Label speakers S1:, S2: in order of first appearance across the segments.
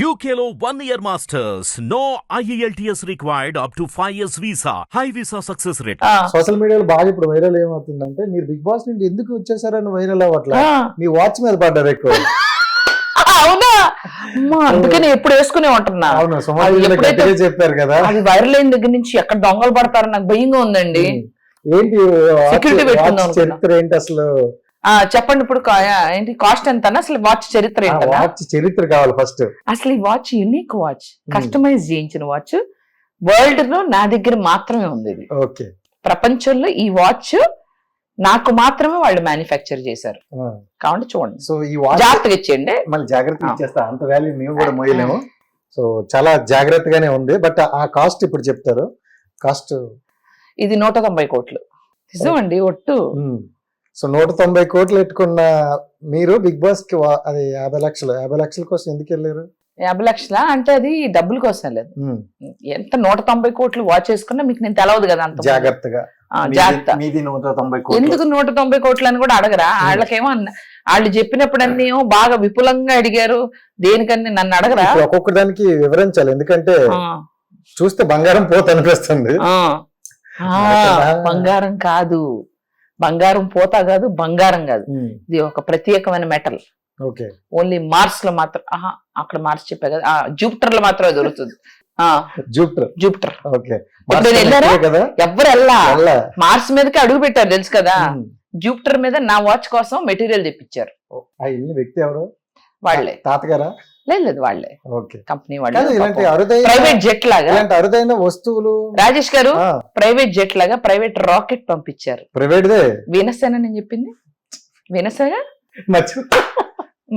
S1: UKLO 1 year masters. No IELTS required up to 5 years visa. High visa success rate.
S2: Social మీడియాలో బాగా ఇప్పుడు viral ఏమవుతుందంటే మీరు big boss నుండి ఎందుకు వచ్చేసారని వైరల్ అవ్వట్లే, మీ వాచ్ మీద పడ్డారు ఎక్కువ.
S3: అవునా అందుకే నేను ఎప్పుడు వేసుకునే ఉంటున్నా.
S2: అవును, సుమారు గట్టిగా చెప్పారు కదా.
S3: అది వైరల్ అయిన దగ్గర నుంచి ఎక్కడ దొంగలు పడతారో నాకు భయంగా ఉందండి.
S2: ఏంటి
S3: సెక్యూరిటీ పెట్టుకుందాం
S2: చరిత్ర ఏంటి అసలు?
S3: చెప్పండి ఇప్పుడు ఏంటి కాస్ట్ ఎంత అసలు వాచ్ చరిత్ర ఏంటి?
S2: వాచ్ చరిత్ర కావాలి ఫస్ట్.
S3: అసలు ఈ వాచ్ యూనిక్ వాచ్, కస్టమైజ్ చేయించిన వాచ్, వరల్డ్ లో నా దగ్గర మాత్రమే ఉంది ఇది.
S2: ఓకే,
S3: ప్రపంచంలో ఈ వాచ్ నాకు మాత్రమే వాళ్ళు మ్యానుఫ్యాక్చర్ చేశారు కాబట్టి చూడండి.
S2: సో ఈ వాచ్
S3: జాగ్రత్తగా ఇచ్చేయండి.
S2: మళ్ళీ జాగ్రత్తగా ఇచ్చేస్తా, అంత వాల్యూ మేము కూడా మోయలేము. సో చాలా జాగ్రత్తగానే ఉంది. బట్ ఆ కాస్ట్ ఇప్పుడు చెప్తారు. కాస్ట్
S3: ఇది 190 కోట్లు నిజమండి ఒట్టు.
S2: సో 190 కోట్లు పెట్టుకున్న మీరు బిగ్ బాస్ కి అది 50 లక్షలు 50 లక్షల కోసం ఎందుకు వెళ్ళారు?
S3: 50 లక్షల అంటే అది డబ్బుల కోసం లేదు. ఎంత 190 కోట్లు వాచ్ చేసుకున్నా మీకు నేను తెలవదు కదా అంత
S2: జాగ్రత్తగా.
S3: జాగ్రత్త.
S2: మీది 190 కోట్లు.
S3: ఎందుకు 190 కోట్లు అని కూడా అడగరా? వాళ్ళకేమో వాళ్ళు చెప్పినప్పుడు అన్ని బాగా విపులంగా అడిగారు. దేనికని నన్ను అడగరా?
S2: ఒక్కొక్క దానికి వివరించాలి, ఎందుకంటే చూస్తే బంగారం పోత అనిపిస్తుంది.
S3: బంగారం కాదు, బంగారం పోతా కాదు, బంగారం కాదు. ఇది ఒక ప్రత్యేకమైన మెటల్.
S2: ఓకే,
S3: ఓన్లీ మార్స్ లో మాత్రం. అక్కడ మార్స్ చెప్పా కదా, జూపిటర్ లో మాత్రమే దొరుకుతుంది. జూపిటర్.
S2: ఓకే,
S3: ఎవరు వెళ్ళా మార్స్ మీదకి అడుగు పెట్టారు తెలుసు కదా. జూపిటర్ మీద నా వాచ్ కోసం మెటీరియల్ తెప్పించారు.
S2: వ్యక్తి ఎవరు?
S3: వాళ్ళే.
S2: తాతగారా?
S3: లేదు వాళ్ళే, కంపెనీ వాళ్ళు.
S2: ప్రైవేట్
S3: జెట్ లాగా
S2: అరుదైన వస్తువులు
S3: రాజేష్ గారు ప్రైవేట్ జెట్ లాగా ప్రైవేట్ రాకెట్ పంపించారు.
S2: ప్రైవేట్
S3: వీనస్ అని నేను చెప్పింది వీనస్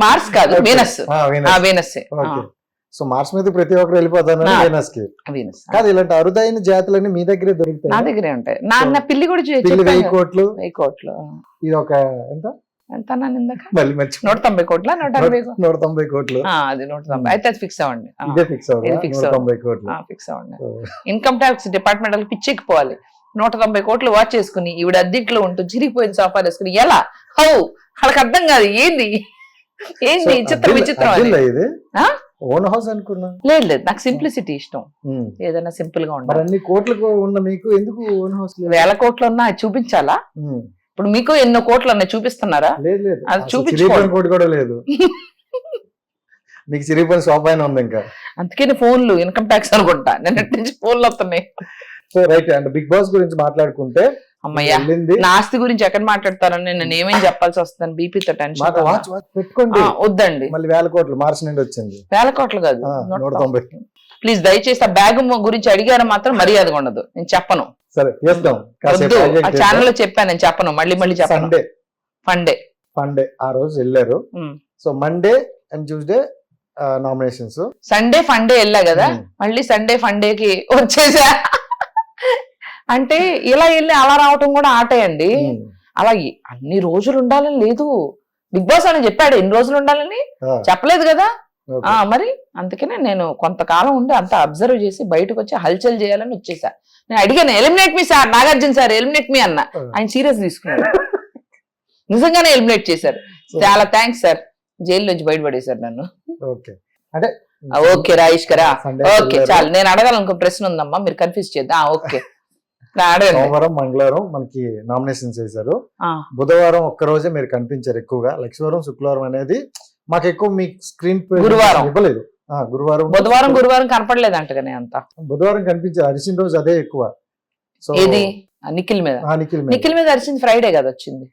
S3: మార్స్ కాదు, వీనస్. వీనస్.
S2: సో మార్స్ మీద ప్రతి ఒక్కరు వెళ్ళిపోతాను వీనస్ కి.
S3: వీనస్
S2: కాదు, ఇలాంటి అరుదైన జాతులన్నీ మీ దగ్గరే దొరుకుతాయి.
S3: నా దగ్గరే ఉంటాయి. నా పిల్లి కూడా
S2: 1000 కోట్లు.
S3: 1000 కోట్లు.
S2: ఇది ఒక ఎంత
S3: ఎంత 190 కోట్ల
S2: 190 కోట్లు.
S3: అది 190 అయితే అది ఫిక్స్ అవ్వండి.
S2: ఫిక్స్
S3: అవ్వండి. Income tax department పిచ్చెక్కిపోవాలి. 190 కోట్లు వాచ్ చేసుకుని ఈవిడ అద్దెంట్లో ఉంటూ చిరిగిపోయిన సోఫాలు వేసుకుని ఎలా వాళ్ళకి అర్థం కాదు. ఏంది విచిత్రం
S2: ఇది. ఓన్ హౌస్ అనుకున్నా.
S3: లేదు నాకు సింప్లిసిటీ ఇష్టం, ఏదైనా సింపుల్ గా ఉండాలి.
S2: అన్ని కోట్లకు ఉన్న మీకు ఎందుకు ఓన్ హౌస్?
S3: 1000 కోట్లు ఉన్నా చూపించాలా? ఇప్పుడు మీకు ఎన్నో కోట్లు ఉన్నాయి, చూపిస్తున్నారా?
S2: లేదు,
S3: అది చూపించుకోండి.
S2: కోటి కూడా లేదు. మీకు చిరిగిపోయిన సోఫా అయినా ఉంది ఇంకా.
S3: అందుకే ఫోన్లు ఇన్కమ్ ట్యాక్స్ అనుకుంటా, నిన్నటి నుంచి ఫోన్లు వస్తున్నాయి.
S2: So right, and Bigg Boss గురించి మాట్లాడుకుంటే
S3: అమ్మయ్యా నా ఆస్తి గురించి ఎక్కడ మాట్లాడతారని నేను ఏమేం చెప్పాల్సి వస్తుంది. బీపీతో టెన్షన్
S2: పెట్టుకోండి.
S3: వద్దండి,
S2: మళ్ళీ 1000 కోట్లు మార్చి నుండి వచ్చింది.
S3: 1000 కోట్లు కాదు,
S2: 190.
S3: ప్లీజ్ దయచేసి ఆ బ్యాగ్ గురించి అడిగారు మాత్రం మర్యాదగా ఉండదు. నేను చెప్పను.
S2: సరే
S3: ఆ ఛానల్ లో చెప్పాను, నేను చెప్పను. మళ్ళీ చెప్పను. ఫండే ఆ రోజు వెళ్ళారు. So Monday and Tuesday nominations. Sunday funday వెళ్ళా కదా, మళ్ళీ సండే ఫండేకి వచ్చేసా. అంటే ఇలా వెళ్ళి అలా రావటం కూడా ఆటే అండి. అలా అన్ని రోజులు ఉండాలని లేదు. బిగ్ బాస్ అని చెప్పాడు ఎన్ని రోజులు ఉండాలని, చెప్పలేదు కదా. మరి అందుకనే నేను కొంతకాలం ఉండి అంతా అబ్జర్వ్ చేసి బయటకు వచ్చి హల్చల్ చేయాలని వచ్చేసా. నేను అడిగాను, ఎలిమినేట్ మీ సార్ నాగార్జున సార్, ఎలిమినేట్ మీ అన్న. ఆయన సీరియస్ తీసుకున్నాడు, నిజంగానే ఎలిమినేట్ చేశారు. చాలా థ్యాంక్స్ సార్, జైలు నుంచి బయటపడేశారు నన్ను. ఓకే రాజేష్ గారా, ఓకే చాలు. నేను అడగాలనుకో ప్రశ్న ఉందమ్మా, మీరు కన్ఫ్యూజ్ చేద్దాం. ఓకే,
S2: సోమవారం మంగళవారం మనకి నామినేషన్ చేశారు. బుధవారం ఒక్క రోజే మీరు కనిపించారు ఎక్కువగా. లక్ష్మీవారం శుక్రవారం అనేది మాకు ఎక్కువ మీ స్క్రీన్
S3: గురువారం
S2: ఇవ్వలేదు.
S3: గురువారం కనపడలేదు అంటగానే అంతా.
S2: బుధవారం కనిపించారు, అరిసిన రోజు అదే ఎక్కువ. సో
S3: ఏది నిఖిల్ మీద అరిసింది ఫ్రైడే కదా వచ్చింది.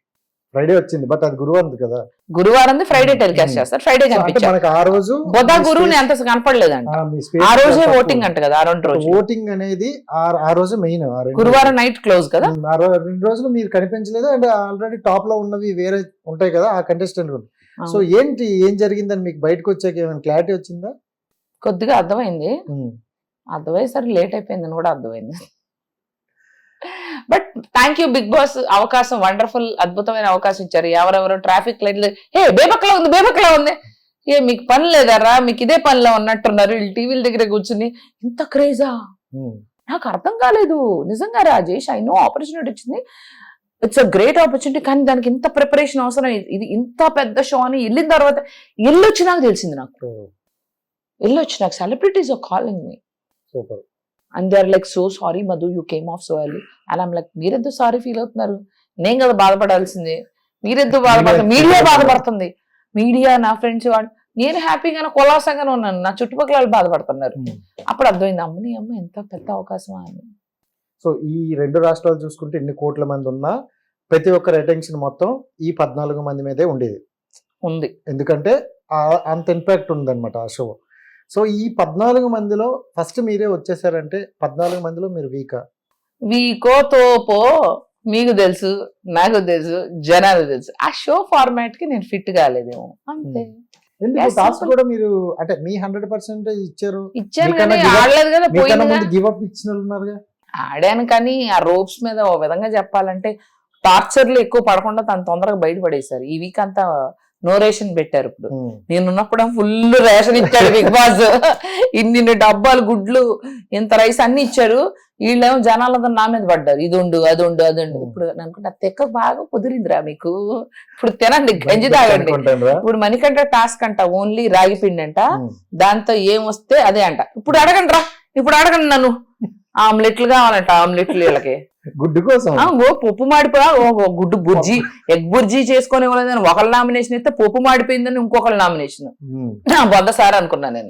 S2: ఫ్రైడే వచ్చింది, బట్ అది గురువారం కదా.
S3: గురువారం ఫ్రైడే టెలికాస్ట్ చేస్తారు. ఫ్రైడే
S2: కనిపించారు. ఆ రోజు
S3: బుధ గురువుని అంత కనపడలేదంట. ఆ రోజే ఓటింగ్ అంట కదా. ఆ 2 రోజులు
S2: ఓటింగ్ అనేది ఆ రోజు మెయిన్.
S3: గురువారం నైట్ క్లోజ్ కదా.
S2: 2 రోజులు మీరు కనిపించలేదు. అండ్ ఆల్రెడీ టాప్ లో ఉన్నవి వేరే ఉంటాయి కదా ఆ కంటెస్టెంట్. సో ఏం జరిగిందని మీకు బయటకు వచ్చాక ఏమైనా క్లారిటీ వచ్చిందా?
S3: కొద్దిగా అర్థమైంది. అర్థమయ్యేసరి లేట్ అయిపోయిందని కూడా అర్థమైంది. But thank you Bigg Boss, అవకాశం వండర్ఫుల్, అద్భుతమైన అవకాశం ఇచ్చారు. ఎవరెవరో ట్రాఫిక్ లైట్లు బేబక్లా ఉంది. మీకు పని లేదారా, మీకు ఇదే పనిలో ఉన్నట్టున్నారు. వీళ్ళు టీవీల దగ్గర కూర్చుని ఇంత క్రేజా నాకు అర్థం కాలేదు నిజంగా. రాజేష్ ఐ నో ఆపర్చునిటీ వచ్చింది, ఇట్స్ అ గ్రేట్ ఆపర్చునిటీ, కానీ దానికి ఇంత ప్రిపరేషన్ అవసరం. ఇది ఇంత పెద్ద షో అని వెళ్ళిన తర్వాత వెళ్ళొచ్చి నాకు తెలిసింది. నాకు వెళ్ళొచ్చు. నాకు celebrities are calling me
S2: super.
S3: And they are like so sorry Madhu you came off so early and I'm like మీరెందుకు సారీ ఫీల్ అవుతున్నారు, నేను కదా బాధపడాల్సింది, మీరెందుకు బాధపడుతుంది, మీడియా బాధపడుతుంది, మీడియా నా ఫ్రెండ్స్ వాడు, నేను హ్యాపీగానే కులాసంగానే ఉన్నాను, నా చుట్టుపక్కల వాళ్ళు బాధపడుతున్నారు. అప్పుడు అర్థమైంది అమ్మని అమ్మ ఎంత పెద్ద అవకాశమా అని.
S2: సో ఈ 2 రాష్ట్రాలు చూసుకుంటే ఎన్ని కోట్ల మంది ఉన్నా ప్రతి ఒక్కరి అటెన్షన్ మొత్తం ఈ 14 మంది మీదే ఉండేది
S3: ఉంది,
S2: ఎందుకంటే అంత ఇంపాక్ట్ ఉందన్నమాట ఆ షో. సో ఈ 14 మందిలో ఫస్ట్ మీరే వచ్చేసారంటే 14 మందిలో మీరు
S3: వీకో తోపో మీకు తెలుసు, నాకు తెలుసు, జనాలు తెలుసు, ఆ షో ఫార్మాట్ కి నేను ఫిట్ కాలేదేమో అంతే.
S2: ఎందుకు టాస్క్ కూడా మీరు అంటే మీ 100% ఇచ్చారు,
S3: ఇచ్చాను కానీ ఆడలేదు కదా, పోయింది,
S2: గివ్ అప్ ఇచ్చిన ఉన్నారుగా.
S3: ఆడాను కానీ ఆ రోప్స్ మీద ఓ విధంగా చెప్పాలంటే టార్చర్లు ఎక్కువ పడకుండా తను తొందరగా బయటపడేశారు. ఈ వీక్ అంతా నో రేషన్ పెట్టారు. ఇప్పుడు నేనున్నప్పుడు ఫుల్ రేషన్ ఇచ్చాడు బిగ్ బాస్, ఇన్ని డబ్బాలు గుడ్లు ఇంత రైస్ అన్ని ఇచ్చారు. వీళ్ళేమో జనాలతో నా మీద పడ్డారు, ఇది ఉండు అది ఉండు అది ఉండు. ఇప్పుడు అనుకుంటా తెక్క బాగా కుదిరిందిరా మీకు, ఇప్పుడు తినండి గంజి తాగండి. ఇప్పుడు మణికంట టాస్క్ అంట ఓన్లీ రాగి పిండి అంట, దాంతో ఏం వస్తే అదే అంట. ఇప్పుడు అడగండి రా, ఇప్పుడు అడగండి నన్ను, ఆమ్లెట్లు కావాలంట, ఆమ్లెట్లు వీళ్ళకి
S2: గుడ్డు కోసం
S3: పప్పు మాడిపోయా, గుడ్డు బుర్జీ ఎగ్ బుర్జీ చేసుకొని ఇవ్వలేదని ఒకళ్ళ నామినేషన్ ఇస్తే పప్పు మాడిపోయిందని ఇంకొకళ్ళ నామినేషన్. బొద్ద సార్ అనుకున్నా నేను.